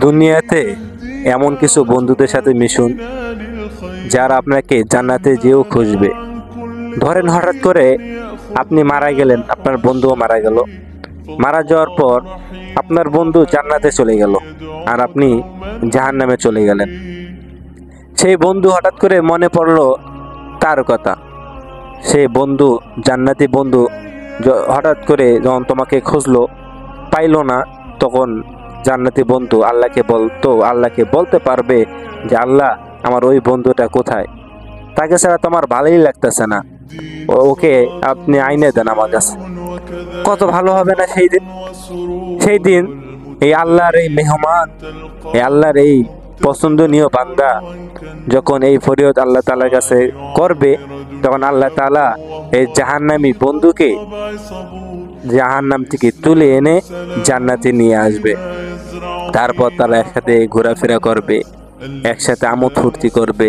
দুনিয়াতে এমন কিছু বন্ধুদের সাথে মিশুন যারা আপনাকে জান্নাতে যেও খুঁজবে। ধরেন হঠাৎ করে আপনি মারা গেলেন, আপনার বন্ধুও মারা গেল। মারা যাওয়ার পর আপনার বন্ধু জান্নাতে চলে গেল আর আপনি জাহান্নামে চলে গেলেন। সেই বন্ধু হঠাৎ করে মনে পড়লো তার কথা। সেই বন্ধু, জান্নাতি বন্ধু, হঠাৎ করে যখন তোমাকে খুঁজলো, পাইলো না, তখন জান্নাতি বন্ধু আল্লাহকে বলতে পারবে যে আল্লাহ, আমার ওই বন্ধুটা কোথায়? তাকে ছাড়া তোমার ভালোই লাগতেছে না, ওকে আপনি আইনে দেন আমার কাছে। কত ভালো হবে না সেই দিন? সেই দিন এই আল্লাহর এই মেহমান, এই আল্লাহর এই পছন্দনীয় বান্দা যখন এই ফরিয়াদ আল্লাহ তাআলার কাছে করবে, তখন আল্লাহ তাআলা এই জাহান্নামী বন্ধুকে জাহান্নাম থেকে তুলে এনে জান্নাতে নিয়ে আসবে। তারপর তারা একসাথে ঘোরাফেরা করবে, একসাথে আমোদ ফুর্তি করবে,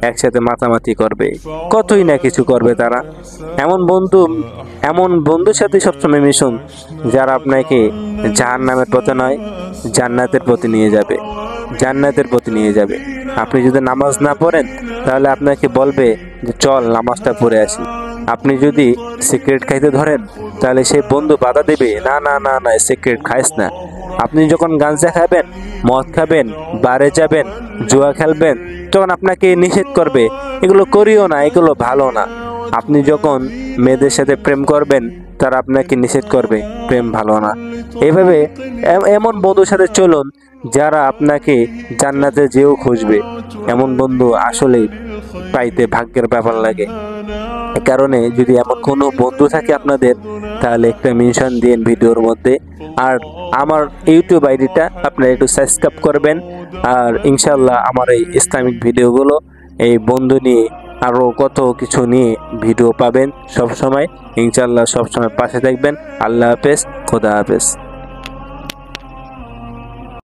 একসাথে মাতামাতি করবে, কতই না কিছু করবে তারা। এমন বন্ধুর সাথে সবসময় মিশুন যারা আপনাকে জাহান্নামের পথে নয়, জান্নাতের পথে নিয়ে যাবে, জান্নাতের পথে নিয়ে যাবে। আপনি যদি নামাজ না পড়েন, তাহলে আপনাকে বলবে যে চল নামাজটা পড়ে আসি। আপনি যদি সিগারেট খাইতে ধরেন, তাহলে সেই বন্ধু বাধা দেবে, না না না না, সিগারেট খাইস না। আপনি যখন গাঁজা খাবেন, মদ খাবেন, বারে যাবেন, জুয়া খেলবেন, তখন আপনাকে নিষেধ করবে, এগুলো করিও না, এগুলো ভালো না। আপনি যখন মেয়েদের সাথে প্রেম করবেন, তারা আপনাকে নিষেধ করবে, প্রেম ভালো না। এইভাবে এমন বন্ধুর সাথে চলুন যারা আপনাকে জান্নাতে যেও খুঁজবে। এমন বন্ধু আসলেই পাইতে ভাগ্যের ব্যাপার লাগে। এ কারণে যদি এমন কোনো বন্ধু থাকে আপনাদের, তাহলে একটা মেনশন দিন ভিডিওর মধ্যে। আর আমার ইউটিউব আইডিটা আপনারা একটু সাবস্ক্রাইব করবেন। আর ইনশাল্লাহ আমার এই ইসলামিক ভিডিওগুলো, এই বন্ধু নিয়ে আরও কত কিছু নিয়ে ভিডিও পাবেন সব সময়। ইনশাল্লাহ সবসময় পাশে থাকবেন। আল্লাহ হাফেজ, খোদা হাফেজ।